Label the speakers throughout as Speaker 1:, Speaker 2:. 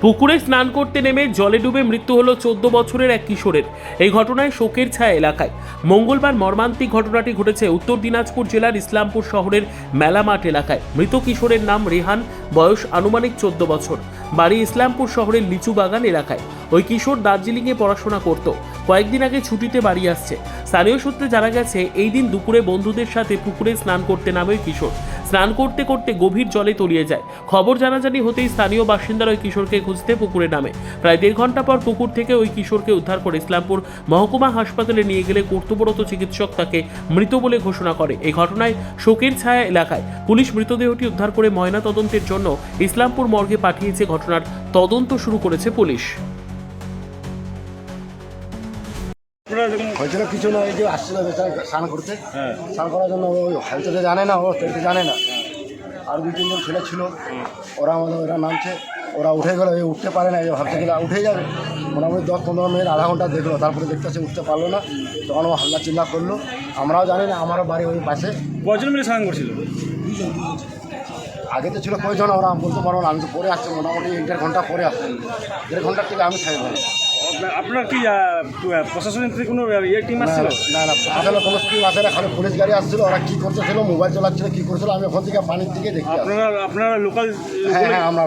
Speaker 1: পুকুরে স্নান করতে নেমে জলে ডুবে মৃত্যু হলো 14 বছরের এক কিশোরের। এই ঘটনায় শোকের ছায়া এলাকায়। মঙ্গলবার মর্মান্তিক ঘটনাটি ঘটেছে উত্তর দিনাজপুর জেলার ইসলামপুর শহরের মেলামাঠ এলাকায়। মৃত কিশোরের নাম রেহান, বয়স আনুমানিক 14 বছর, বাড়ি ইসলামপুর শহরের লিচু বাগান এলাকায়। ওই কিশোর দার্জিলিংয়ে পড়াশোনা করত। কয়েকদিন আগে ছুটিতে বাড়ি আসছে। স্থানীয় সূত্রে জানা গেছে, এই দিন দুপুরে বন্ধুদের সাথে পুকুরে স্নান করতে নামে ওই কিশোর। স্নান করতে করতে গভীর জলে তলিয়ে যায়। খবর জানাজানি হতেই স্থানীয় বাসিন্দারা ওই কিশোরকে খুঁজতে পুকুরে নামে। প্রায় 1.5 ঘন্টা পর পুকুর থেকে ওই কিশোরকে উদ্ধার করে ইসলামপুর মহকুমা হাসপাতালে নিয়ে গেলে কর্তব্যরত চিকিৎসক তাকে মৃত বলে ঘোষণা করে। এই ঘটনায় শোকের ছায়া এলাকায়। পুলিশ মৃতদেহটি উদ্ধার করে ময়না তদন্তের জন্য ইসলামপুর মর্গে পাঠিয়েছে। ঘটনার তদন্ত শুরু করেছে পুলিশ।
Speaker 2: হয়েছিল কিছু না, এই যে আসছিল বেচারা স্নান করতে, স্নান করার জন্য ওই হয়তো জানে না, ও তেলতে জানে না। আর 2-3 জন ছেলে ছিল, ওরা নামছে, ওরা উঠে গেলো, এই উঠতে পারে না, এই ভাবতে গেলে উঠে যাবে। মোটামুটি 10-15 মিনিট, আধা ঘন্টা দেখলো, তারপরে দেখতেছে উঠতে পারলো না। তখন ও হাল্লা চিল্লা করলো। আমরাও জানি না, আমারও বাড়ি ওই পাশে।
Speaker 3: কজন মিলে স্নান করছিল?
Speaker 2: আগে তো ছিল কয়জন ওরা বলতে পারবো না, আমি তো পরে আসছি, মোটামুটি 1.5 ঘন্টা পরে আসছি। 1.5 ঘন্টার থেকে আমি থাকবো।
Speaker 3: আপনার কি প্রশাসনের থেকে কোনো টিম আসছিল?
Speaker 2: না না, আসলে কোনো স্কিম আসে না, খালি পুলিশ গাড়ি আসছিল। ওরা কী করতেছিল, মোবাইল চালাচ্ছিল, কী করছিল, আমি ওখান থেকে পানির দিকে দেখি।
Speaker 3: আপনারা লোকাল?
Speaker 2: হ্যাঁ হ্যাঁ, আমরা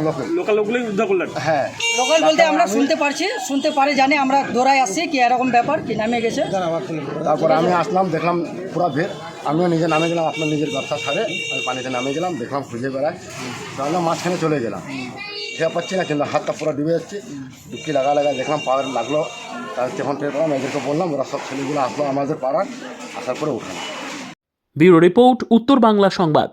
Speaker 3: লোকগুলোই উদ্ধার করলেন?
Speaker 2: হ্যাঁ,
Speaker 4: লোকাল বলতে আমরা শুনতে পারি জানি, আমরা দৌড়ায় আসছি কি এরকম ব্যাপার কি নামে গেছে।
Speaker 2: তারপরে আমি আসলাম, দেখলাম পুরো ভিড়। আমিও নিজে নামে গেলাম, আপনার নিজের ব্যবসা ছাড়ে আমি পানিতে নামে গেলাম, দেখলাম খুঁজে বেড়ায়। তাহলে মাঝখানে চলে গেলাম, খেয়ে পাচ্ছি না, কিন্তু হাতটা পুরো ডুবে যাচ্ছে। ডুবকি লাগা দেখলাম পাওয়ার লাগলো। তার যখন টের পেলাম, এদেরকে বললাম, ওরা সব ছেলেগুলো আসলো আমাদের পাড়ার, আসার পরে উঠানো।
Speaker 1: ব্যুরো রিপোর্ট, উত্তর বাংলা সংবাদ।